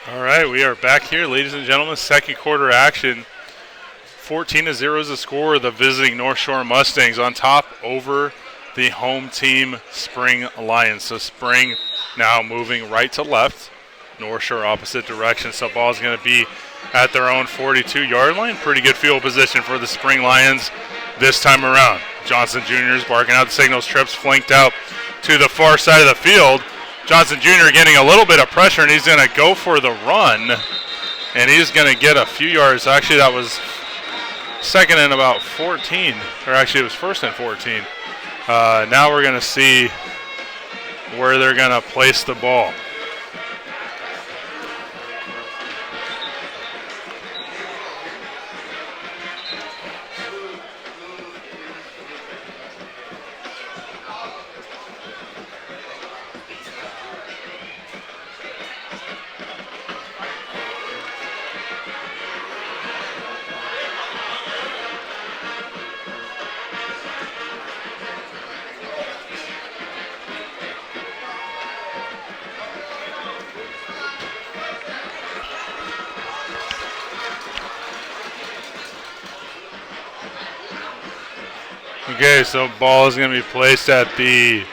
All right, we are back here, ladies and gentlemen. Second quarter action. 14-0 is the score. The visiting North Shore Mustangs on top over the home team Spring Lions. So Spring now moving right to left. North Shore opposite direction. So ball is going to be at their own 42-yard line. Pretty good field position for the Spring Lions this time around. Johnson Jr. is barking out the signals. Trips flanked out to the far side of the field. Johnson Jr. getting a little bit of pressure, and he's going to go for the run. And he's going to get a few yards. Actually, that was second and about 14. Or actually, it was first and 14. Now we're going to see where they're going to place the ball. Okay, so ball is going to be placed at the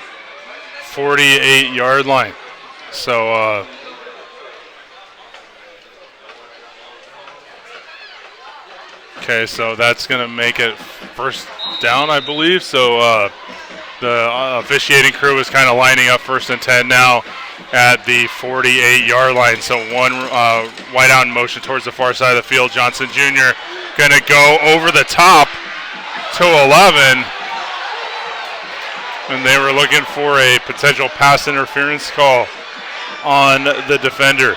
48-yard line. So, okay, so that's going to make it first down, I believe. So the officiating crew is kind of lining up 1st and 10 now at the 48-yard line. So one wide out in motion towards the far side of the field. Johnson Jr. going to go over the top to 11, and they were looking for a potential pass interference call on the defender.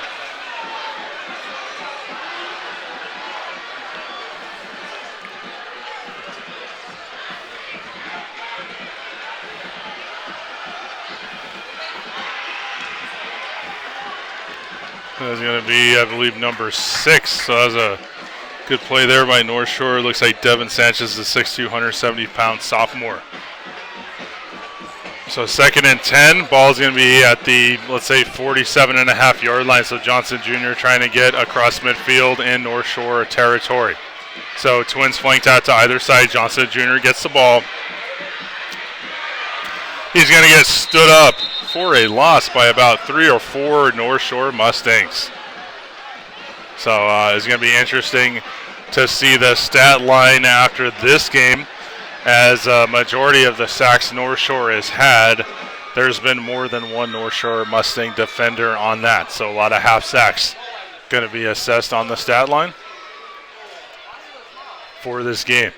That's going to be, I believe, number 6. So that was a good play there by North Shore. Looks like Devin Sanchez, the 6'2", 170-pound sophomore. So 2nd and 10. Ball's going to be at the, let's say, 47.5-yard line. So Johnson Jr. trying to get across midfield in North Shore territory. So Twins flanked out to either side. Johnson Jr. gets the ball. He's going to get stood up for a loss by about 3 or 4 North Shore Mustangs. So it's going to be interesting to see the stat line after this game, as a majority of the sacks North Shore has had. There's been more than one North Shore Mustang defender on that. So a lot of half sacks going to be assessed on the stat line for this game.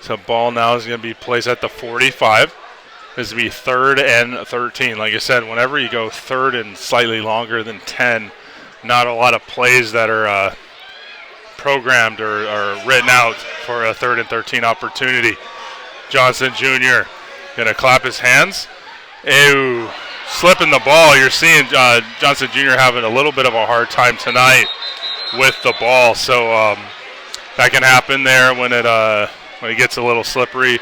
So ball now is going to be placed at the 45. This will be 3rd and 13. Like I said, whenever you go 3rd and slightly longer than 10, not a lot of plays that are programmed or written out for a 3rd and 13 opportunity. Johnson Jr. going to clap his hands. Ew, slipping the ball. You're seeing Johnson Jr. having a little bit of a hard time tonight with the ball. So that can happen there when it gets a little slippery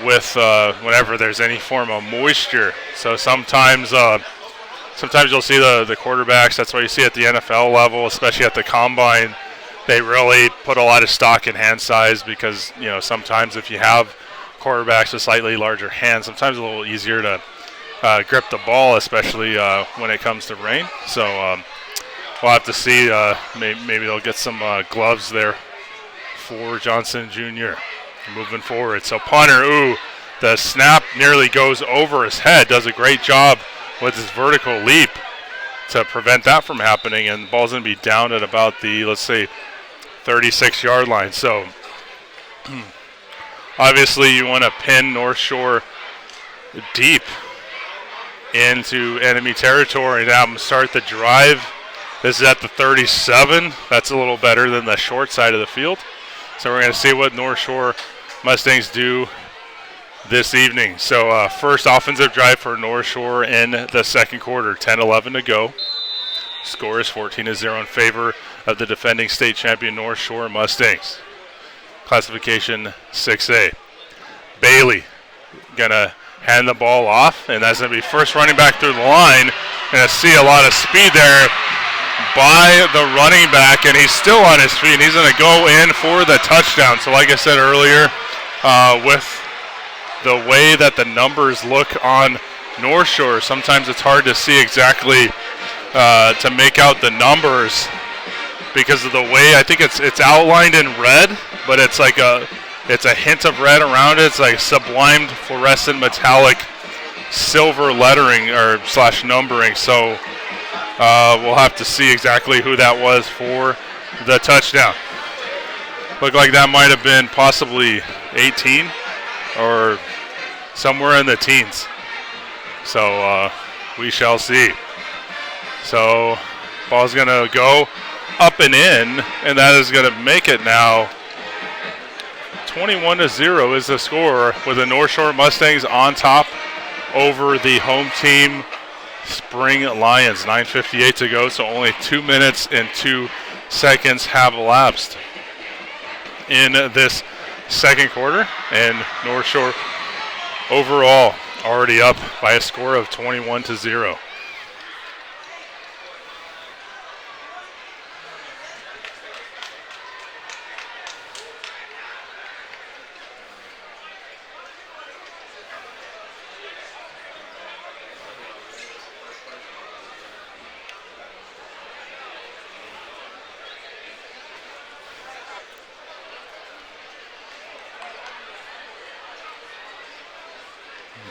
with whenever there's any form of moisture. So sometimes you'll see the quarterbacks. That's why you see at the NFL level, especially at the combine, they really put a lot of stock in hand size, because sometimes if you have quarterbacks with slightly larger hands, sometimes it's a little easier to grip the ball, especially when it comes to rain. So we'll have to see. Maybe they'll get some gloves there for Johnson Jr. moving forward. So punter, the snap nearly goes over his head. Does a great job with his vertical leap to prevent that from happening, and the ball's going to be down at about the, let's say, 36-yard line. So obviously you want to pin North Shore deep into enemy territory and have them start the drive. This is at the 37. That's a little better than the short side of the field. So we're going to see what North Shore Mustangs do this evening. So first offensive drive for North Shore in the second quarter. 10-11 to go. Score is 14-0 in favor of the defending state champion North Shore Mustangs. Classification 6A. Bailey going to hand the ball off, and that's going to be first running back through the line. Going to see a lot of speed there by the running back, and he's still on his feet, and he's going to go in for the touchdown. So like I said earlier, with the way that the numbers look on North Shore, sometimes it's hard to see exactly to make out the numbers because of the way I think it's outlined in red, but it's like it's a hint of red around it. It's like sublimed fluorescent metallic silver lettering or / numbering. So we'll have to see exactly who that was for the touchdown. Looked like that might have been possibly 18 or somewhere in the teens. So we shall see. So ball's going to go up and in, and that is going to make it now 21-0 is the score, with the North Shore Mustangs on top over the home team Spring Lions. 9:58 to go, so only 2 minutes and 2 seconds have elapsed in this second quarter, and North Shore overall already up by a score of 21-0.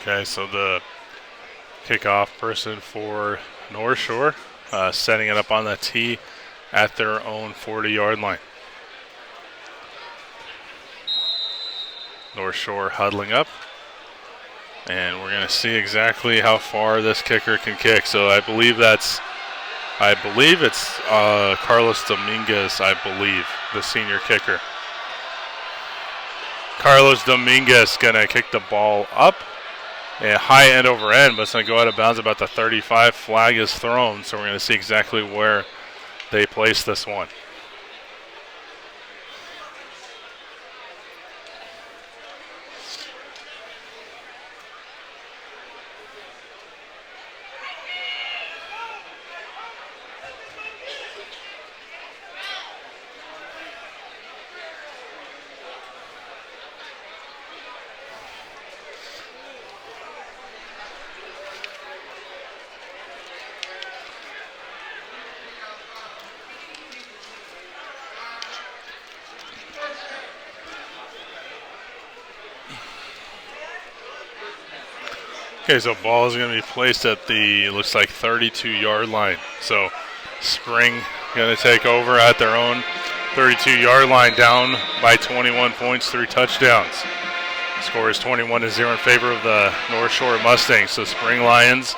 Okay, so the kickoff person for North Shore setting it up on the tee at their own 40-yard line. North Shore huddling up, and we're going to see exactly how far this kicker can kick. So I believe it's Carlos Dominguez, I believe, the senior kicker. Carlos Dominguez going to kick the ball up. A high end over end, but it's going to go out of bounds about the 35. Flag is thrown, so we're going to see exactly where they place this one. Okay, so ball is going to be placed at the, looks like 32-yard line. So Spring going to take over at their own 32-yard line, down by 21 points, 3 touchdowns. Score is 21-0 in favor of the North Shore Mustangs. So Spring Lions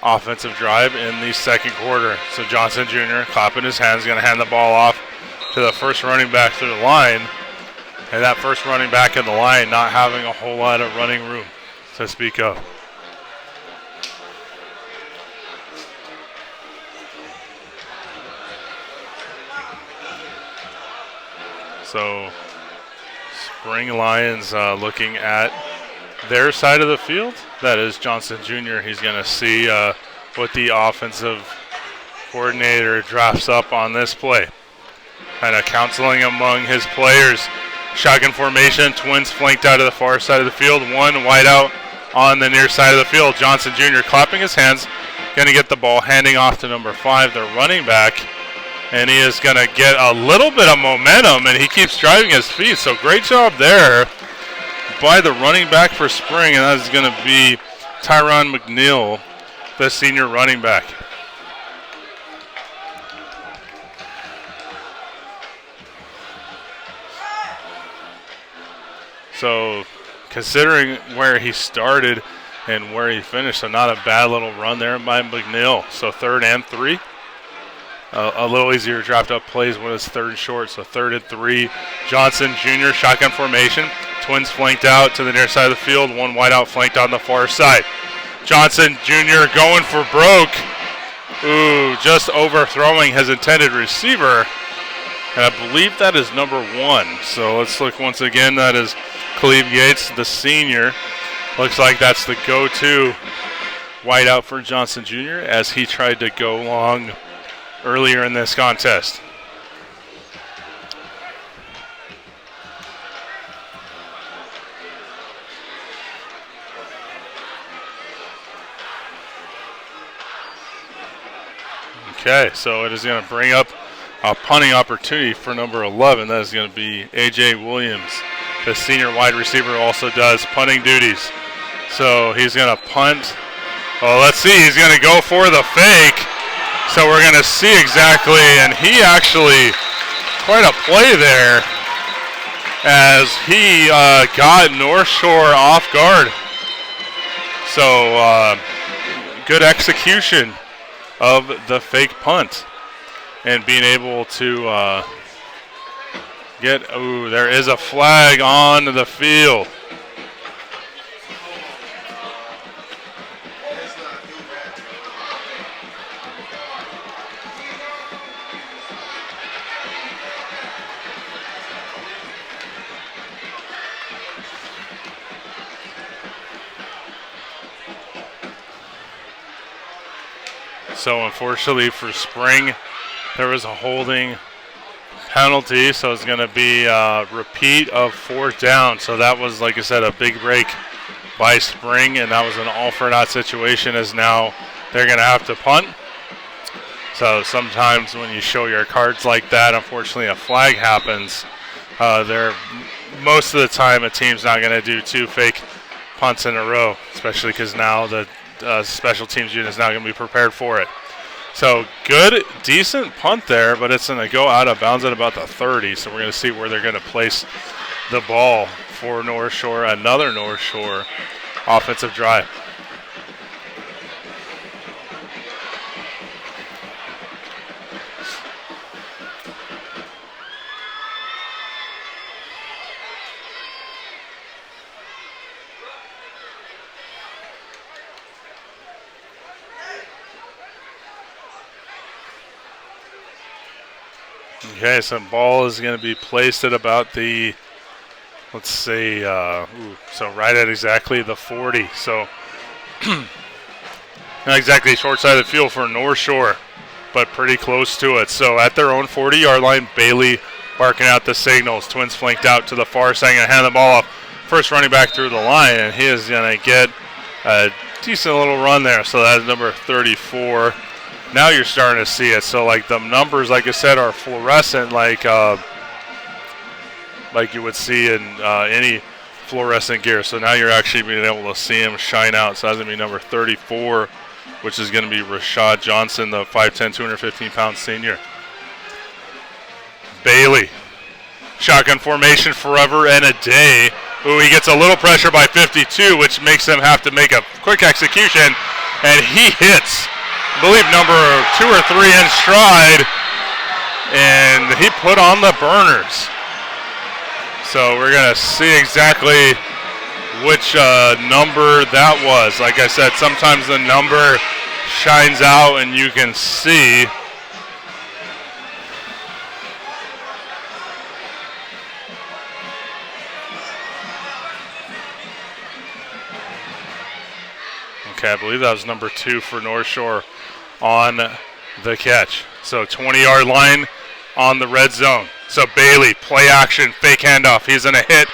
offensive drive in the second quarter. So Johnson Jr. clapping his hands, going to hand the ball off to the first running back through the line. And that first running back in the line not having a whole lot of running room to speak of. So Spring Lions looking at their side of the field. That is Johnson Jr. He's going to see what the offensive coordinator drafts up on this play. Kind of counseling among his players. Shotgun formation, twins flanked out of the far side of the field. One wide out on the near side of the field. Johnson Jr. clapping his hands, going to get the ball, handing off to number 5, the running back. And he is going to get a little bit of momentum, and he keeps driving his feet. So great job there by the running back for Spring, and that is going to be Tyron McNeil, the senior running back. So considering where he started and where he finished, so not a bad little run there by McNeil. So 3rd and 3. A little easier dropped up plays when it's 3rd and short, so 3rd and 3. Johnson Jr. shotgun formation. Twins flanked out to the near side of the field. One wide out flanked on the far side. Johnson Jr. going for broke. Ooh, just overthrowing his intended receiver. And I believe that is number 1. So let's look once again. That is Khalib Yates, the senior. Looks like that's the go-to wide out for Johnson Jr. as he tried to go long earlier in this contest. Okay, so it is going to bring up a punting opportunity for number 11. That is going to be A.J. Williams. The senior wide receiver also does punting duties. So he's going to punt. Well, let's see. He's going to go for the fake. So we're going to see exactly. And he actually, quite a play there as he got North Shore off guard. So good execution of the fake punt and being able to there is a flag on the field. So unfortunately for Spring, there was a holding penalty, so it's going to be a repeat of 4th down. So that was, like I said, a big break by Spring, and that was an all-for-naught situation, as now they're going to have to punt. So sometimes when you show your cards like that, unfortunately a flag happens. Most of the time a team's not going to do 2 fake punts in a row, especially because now the special teams unit is now going to be prepared for it. So good, decent punt there, but it's going to go out of bounds at about the 30. So we're going to see where they're going to place the ball for North Shore, another North Shore offensive drive. Okay, so the ball is going to be placed at about the, let's say, so right at exactly the 40. So not exactly short side of the field for North Shore, but pretty close to it. So at their own 40-yard line, Bailey barking out the signals. Twins flanked out to the far side and hand the ball off. First running back through the line, and he is going to get a decent little run there. So that's number 34. Now you're starting to see it. So like the numbers, like I said, are fluorescent, like you would see in any fluorescent gear. So now you're actually being able to see him shine out. So that's going to be number 34, which is going to be Rashad Johnson, the 5'10", 215-pound senior. Bailey, shotgun formation forever and a day. Ooh, he gets a little pressure by 52, which makes him have to make a quick execution, and he hits, I believe, number 2 or 3 in stride, and he put on the burners. So we're going to see exactly which number that was. Like I said, sometimes the number shines out and you can see. Okay, I believe that was number 2 for North Shore on the catch. So 20-yard line on the red zone. So Bailey, play action, fake handoff. He's going to hit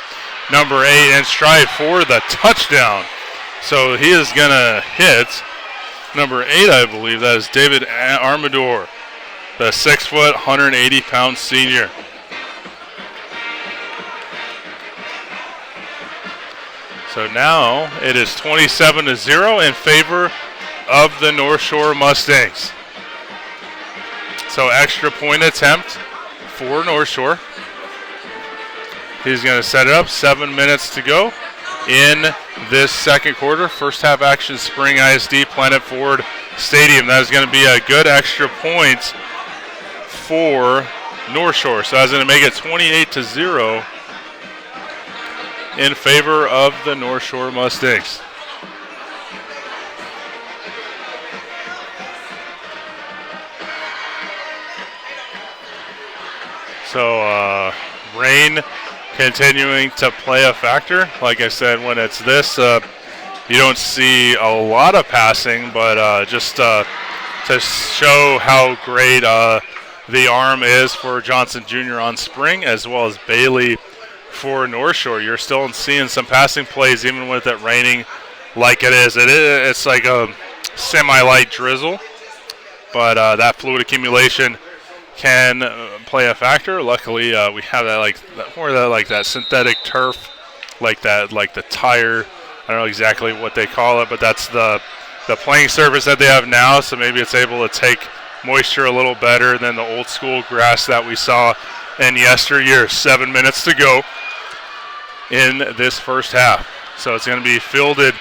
number 8 in stride for the touchdown. So he is going to hit number 8, I believe. That is David Armador, the 6', 180-pound senior. So now it is 27-0 in favor of the North Shore Mustangs. So extra point attempt for North Shore. He's going to set it up. 7 minutes to go in this second quarter. First half action, Spring ISD, Planet Ford Stadium. That is going to be a good extra point for North Shore. So that's going to make it 28-0 in favor of the North Shore Mustangs. So rain continuing to play a factor. Like I said, when it's this, you don't see a lot of passing, but just to to show how great the arm is for Johnson Jr. on spring, as well as Bailey for North Shore. You're still seeing some passing plays even with it raining like it is. It's like a semi-light drizzle, but that fluid accumulation can play a factor. Luckily, we have that synthetic turf, like the tire. I don't know exactly what they call it, but that's the playing surface that they have now. So maybe it's able to take moisture a little better than the old school grass that we saw in yesteryear. 7 minutes to go in this first half. So it's going to be fielded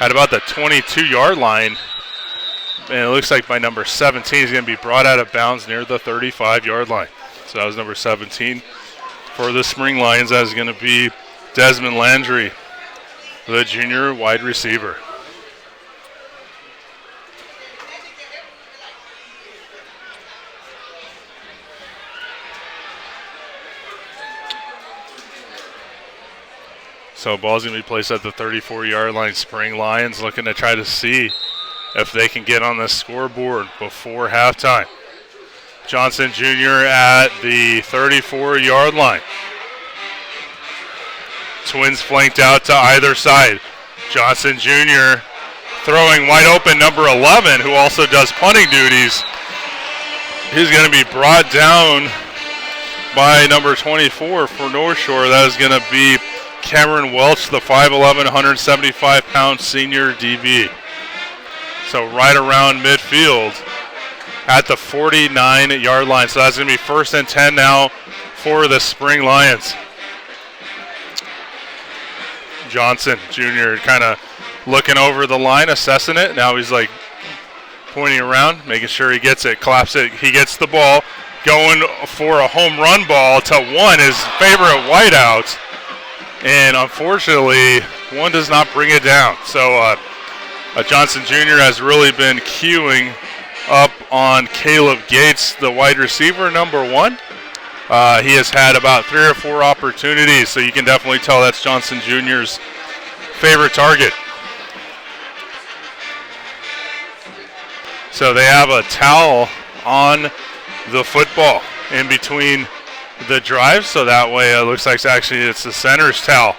at about the 22-yard line. And it looks like by number 17 is going to be brought out of bounds near the 35-yard line. So that was number 17 for the Spring Lions. That is going to be Desmond Landry, the junior wide receiver. So ball's going to be placed at the 34-yard line. Spring Lions looking to try to see if they can get on the scoreboard before halftime. Johnson Jr. at the 34-yard line. Twins flanked out to either side. Johnson Jr. throwing wide open number 11, who also does punting duties. He's going to be brought down by number 24 for North Shore. That is going to be Cameron Welch, the 5'11", 175-pound senior DB. So right around midfield at the 49-yard line. So that's going to be 1st and 10 now for the Spring Lions. Johnson Jr. kind of looking over the line, assessing it. Now he's like pointing around, making sure he gets it, claps it. He gets the ball, going for a home run ball to one, his favorite wideout. And unfortunately, one does not bring it down. So Johnson Jr. has really been queuing up on Caleb Gates, the wide receiver, number 1. He has had about 3 or 4 opportunities, so you can definitely tell that's Johnson Jr.'s favorite target. So they have a towel on the football in between the drive, so that way it looks like it's the center's towel,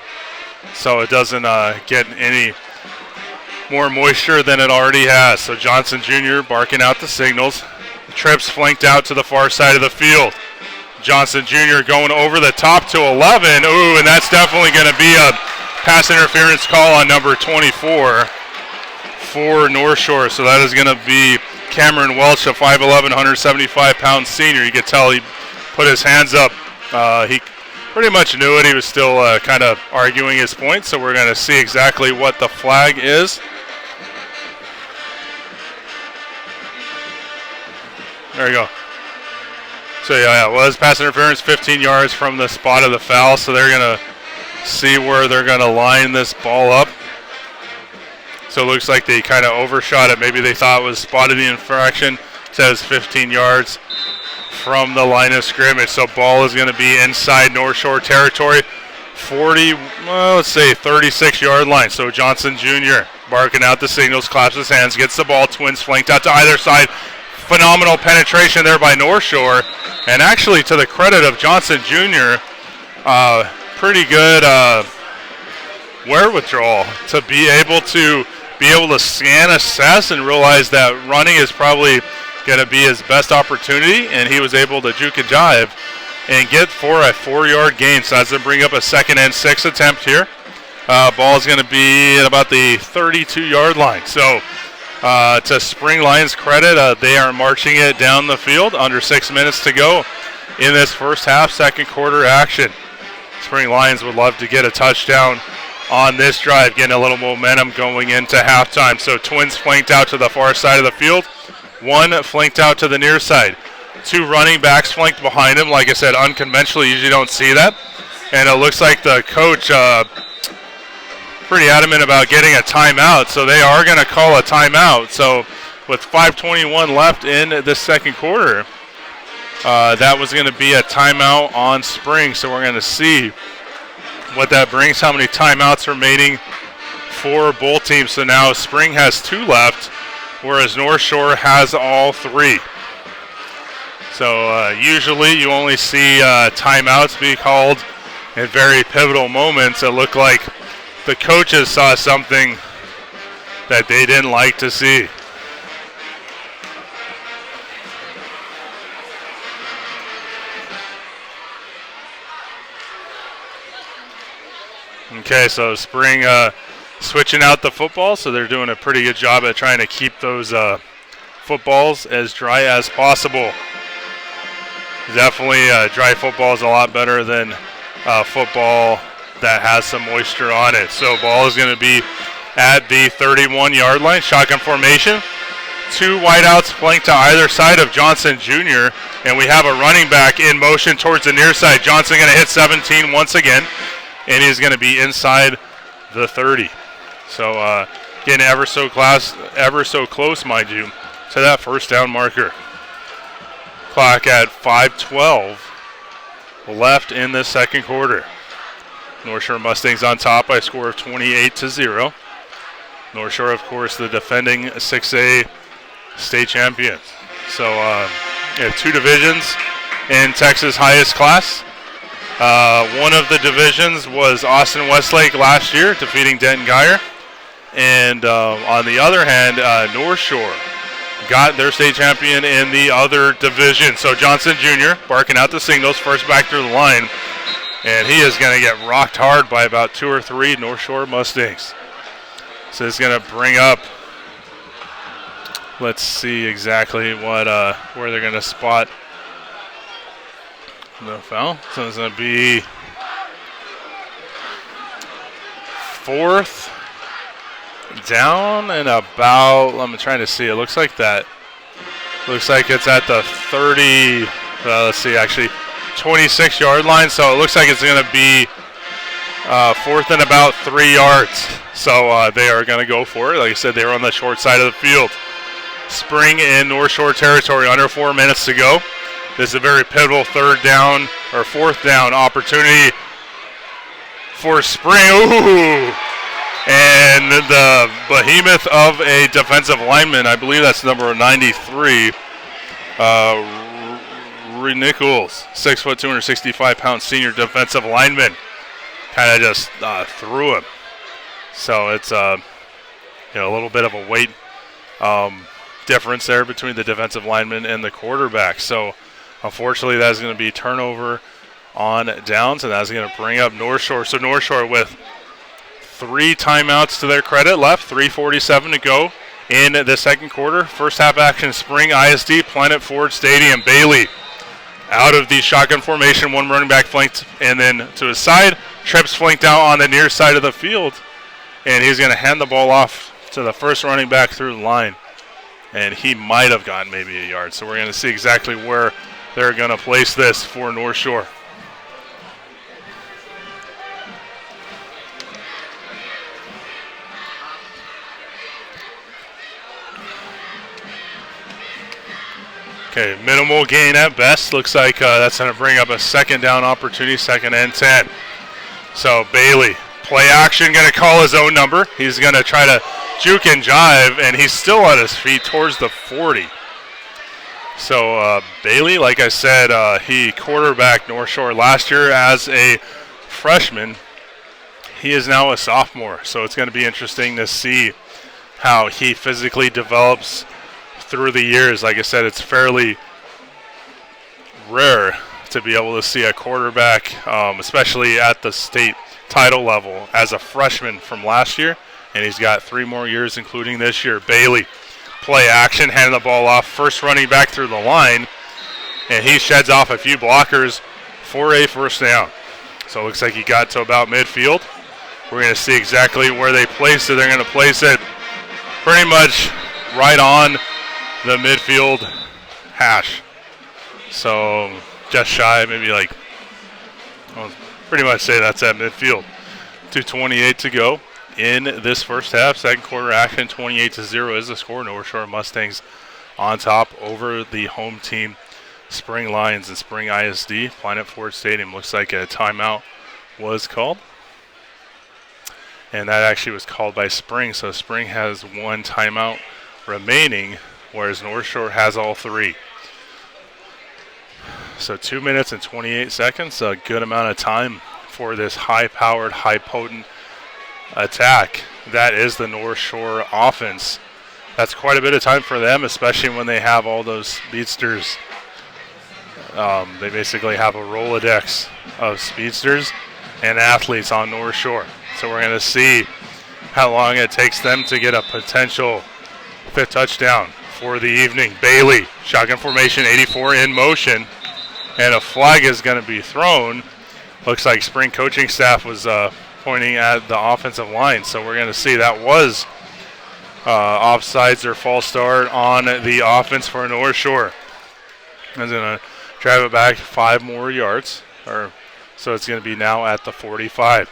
so it doesn't get any more moisture than it already has. So Johnson Jr. barking out the signals. Trips flanked out to the far side of the field. Johnson Jr. going over the top to 11. Ooh, and that's definitely going to be a pass interference call on number 24 for North Shore. So that is going to be Cameron Welch, a 5'11", 175-pound senior. You could tell he put his hands up. He pretty much knew it. He was still kind of arguing his point. So we're going to see exactly what the flag is. There you go. So yeah, it was pass interference 15 yards from the spot of the foul. So they're going to see where they're going to line this ball up. So it looks like they kind of overshot it. Maybe they thought it was spotted the infraction. It says 15 yards from the line of scrimmage. So ball is going to be inside North Shore territory. 36-yard line. So Johnson Jr. barking out the signals, claps his hands, gets the ball. Twins flanked out to either side. Phenomenal penetration there by North Shore. And actually, to the credit of Johnson Jr., pretty good wherewithal to be able to scan, assess, and realize that running is probably going to be his best opportunity, and he was able to juke and jive and get for a 4-yard gain. So that's going to bring up a 2nd and 6 attempt here. Ball is going to be at about the 32-yard line. So to Spring Lions' credit, they are marching it down the field. Under 6 minutes to go in this first half, second quarter action. Spring Lions would love to get a touchdown on this drive, getting a little momentum going into halftime. So Twins flanked out to the far side of the field. One flanked out to the near side. 2 running backs flanked behind him. Like I said, unconventional, you usually don't see that. And it looks like the coach pretty adamant about getting a timeout. So they are going to call a timeout. So with 5:21 left in the second quarter, that was going to be a timeout on Spring. So we're going to see what that brings, how many timeouts remaining for both teams. So now Spring has 2 left. whereas North Shore has all three. So usually you only see timeouts be called in very pivotal moments. It looked like the coaches saw something that they didn't like to see. Okay, so Spring switching out the football, so they're doing a pretty good job at trying to keep those footballs as dry as possible. Definitely dry football is a lot better than football that has some moisture on it. So ball is going to be at the 31-yard line, shotgun formation. Two wideouts flanked to either side of Johnson Jr., and we have a running back in motion towards the near side. Johnson going to hit 17 once again, and he's going to be inside the 30. So getting ever so close, mind you, to that first down marker. Clock at 5:12 left in the second quarter. North Shore Mustangs on top by a score of 28-0. North Shore, of course, the defending 6A state champions. So we have two divisions in Texas highest class. One of the divisions was Austin Westlake last year, defeating Denton Geyer. And on the other hand, North Shore got their state champion in the other division. So Johnson Jr. barking out the signals, first back through the line. And he is going to get rocked hard by about 2 or 3 North Shore Mustangs. So it's going to bring up, let's see exactly what where they're going to spot the foul. So it's going to be 4th down and about, I'm trying to see, it looks like that. Looks like it's at the 30, let's see, actually 26-yard line. So it looks like it's going to be 4th and about 3 yards. So they are going to go for it. Like I said, they were on the short side of the field. Spring in North Shore territory, under 4 minutes to go. This is a very pivotal 4th down opportunity for Spring. Ooh! And the behemoth of a defensive lineman, I believe that's number 93, Nichols, 6 foot, 265-pound senior defensive lineman, kind of just threw him. So it's a little bit of a weight difference there between the defensive lineman and the quarterback. So unfortunately, that's going to be turnover on downs, and that's going to bring up North Shore. So North Shore with 3 timeouts to their credit left, 3:47 to go in the second quarter. First half action, Spring ISD, Planet Ford Stadium. Bailey out of the shotgun formation, one running back flanked, and then to his side, Trips flanked out on the near side of the field, and he's going to hand the ball off to the first running back through the line, and he might have gotten maybe a yard. So we're going to see exactly where they're going to place this for North Shore. Okay, minimal gain at best. Looks like that's going to bring up a second down opportunity, 2nd and 10. So Bailey, play action, going to call his own number. He's going to try to juke and jive, and he's still on his feet towards the 40. So Bailey, like I said, he quarterbacked North Shore last year as a freshman. He is now a sophomore, so it's going to be interesting to see how he physically develops through the years. Like I said, it's fairly rare to be able to see a quarterback, especially at the state title level, as a freshman from last year, and he's got 3 more years, including this year. Bailey, play action, handing the ball off, first running back through the line, and he sheds off a few blockers for a first down. So it looks like he got to about midfield. We're going to see exactly where they place it. They're going to place it pretty much right on the midfield hash. So just shy, maybe like, I'll pretty much say that's at midfield. 2:28 to go in this first half. Second quarter action, 28-0 is the score. North Shore Mustangs on top over the home team, Spring Lions and Spring ISD. Planet Ford Stadium. Looks like a timeout was called. And that actually was called by Spring. So Spring has 1 timeout remaining, whereas North Shore has all 3. So 2 minutes and 28 seconds, a good amount of time for this high-powered, high-potent attack. That is the North Shore offense. That's quite a bit of time for them, especially when they have all those speedsters. They basically have a Rolodex of speedsters and athletes on North Shore. So we're going to see how long it takes them to get a potential 5th touchdown for the evening. Bailey, shotgun formation, 84 in motion, and a flag is going to be thrown. Looks like spring coaching staff was pointing at the offensive line, so we're going to see that was offsides or false start on the offense for North Shore. I'm going to drive it back 5 more yards, so it's going to be now at the 45.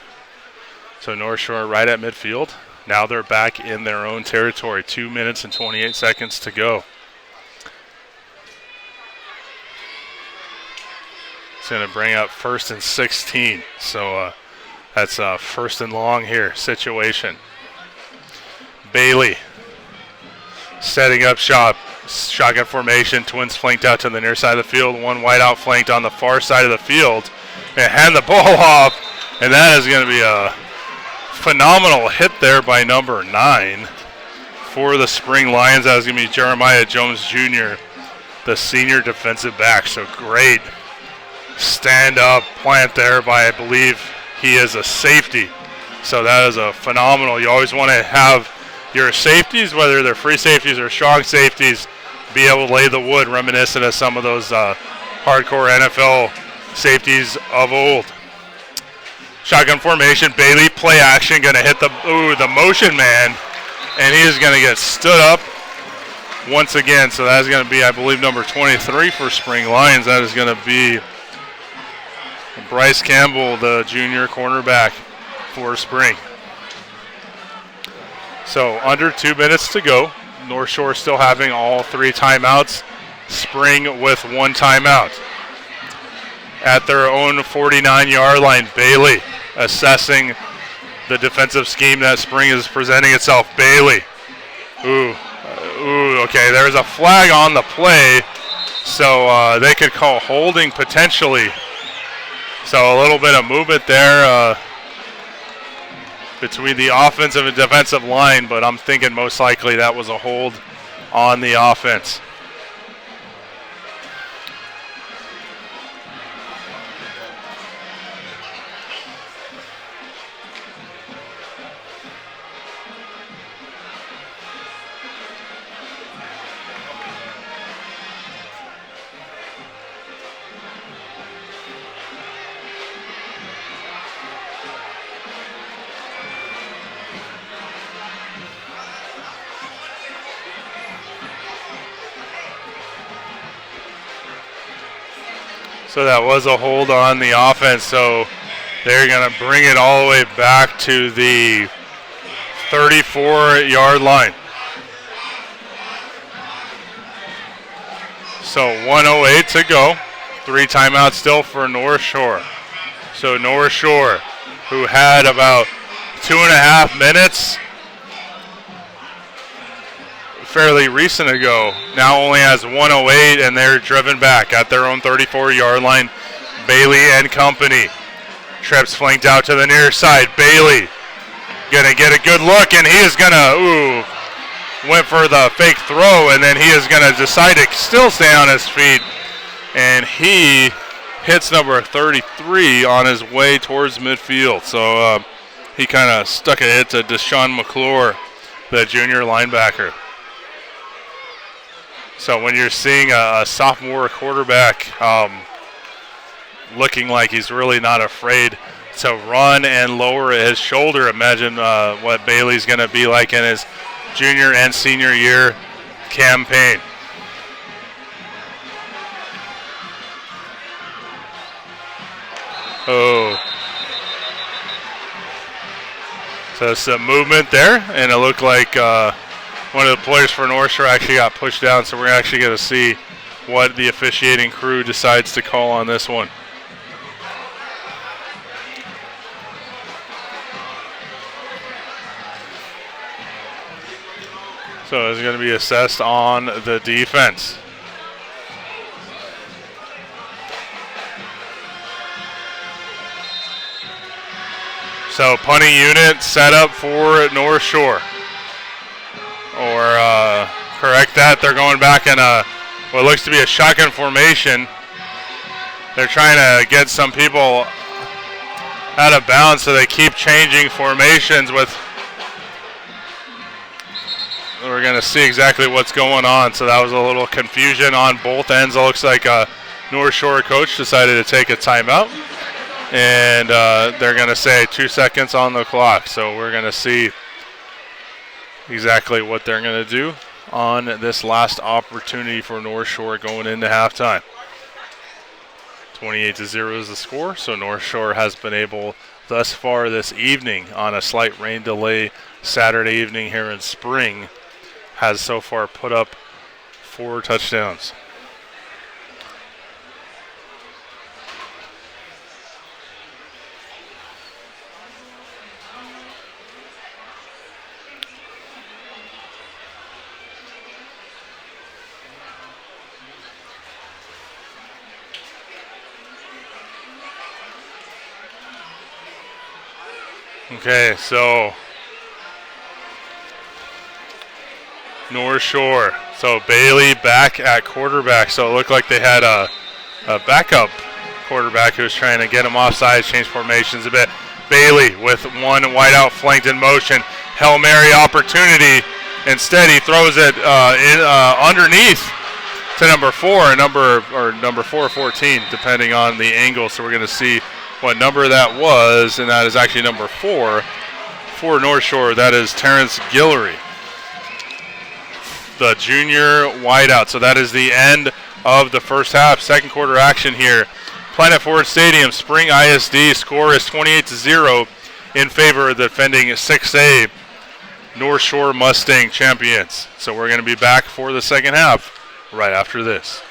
So North Shore right at midfield. Now they're back in their own territory. 2 minutes and 28 seconds to go. It's going to bring up 1st and 16. So that's a 1st and long here situation. Bailey setting up shop. Shotgun formation. Twins flanked out to the near side of the field. One wide out flanked on the far side of the field. And hand the ball off. And that is going to be a phenomenal hit there by number 9 for the Spring Lions. That was going to be Jeremiah Jones Jr., the senior defensive back. So great stand-up plant there by, I believe, he is a safety. So that is a phenomenal. You always want to have your safeties, whether they're free safeties or strong safeties, be able to lay the wood, reminiscent of some of those hardcore NFL safeties of old. Shotgun formation, Bailey, play action, going to hit the motion man, and he is going to get stood up once again. So that's going to be, I believe, number 23 for Spring Lions. That is going to be Bryce Campbell, the junior cornerback for Spring. So under 2 minutes to go. North Shore still having all 3 timeouts. Spring with 1 timeout. At their own 49-yard line, Bailey assessing the defensive scheme that Spring is presenting itself. Bailey. Okay, there's a flag on the play, so they could call holding potentially. So a little bit of movement there between the offensive and defensive line, but I'm thinking most likely that was a hold on the offense. So that was a hold on the offense. So they're going to bring it all the way back to the 34-yard line. So 1:08 to go. 3 timeouts still for North Shore. So North Shore, who had about 2.5 minutes fairly recent ago, now only has 1:08, and they're driven back at their own 34-yard line. Bailey and company. Trips flanked out to the near side. Bailey gonna get a good look, and he is gonna went for the fake throw, and then he is gonna decide to still stay on his feet, and he hits number 33 on his way towards midfield. So he kind of stuck a hit to Deshaun McClure, the junior linebacker. So when you're seeing a sophomore quarterback looking like he's really not afraid to run and lower his shoulder, imagine what Bailey's going to be like in his junior and senior year campaign. So some movement there, and it looked like one of the players for North Shore actually got pushed down, so we're actually going to see what the officiating crew decides to call on this one. So it's going to be assessed on the defense. So punting unit set up for North Shore. Or correct that, they're going back in what looks to be a shotgun formation. They're trying to get some people out of bounds, so they keep changing formations with. We're going to see exactly what's going on. So that was a little confusion on both ends. It looks like North Shore coach decided to take a timeout. And they're going to say 2 seconds on the clock. So we're going to see exactly what they're going to do on this last opportunity for North Shore going into halftime. 28-0 is the score. So North Shore has been able thus far this evening, on a slight rain delay Saturday evening here in spring, has so far put up 4 touchdowns. Okay, so North Shore. So Bailey back at quarterback. So it looked like they had a backup quarterback who was trying to get him offside, change formations a bit. Bailey with one wideout flanked in motion. Hail Mary opportunity. Instead, he throws it underneath to number 4, number 414, depending on the angle. So we're going to see what number that was, and that is actually number 4 for North Shore. That is Terrence Guillory, the junior wideout. So that is the end of the first half. Second quarter action here. Planet Ford Stadium, Spring ISD. Score is 28-0 in favor of the defending 6A North Shore Mustang champions. So we're going to be back for the second half right after this.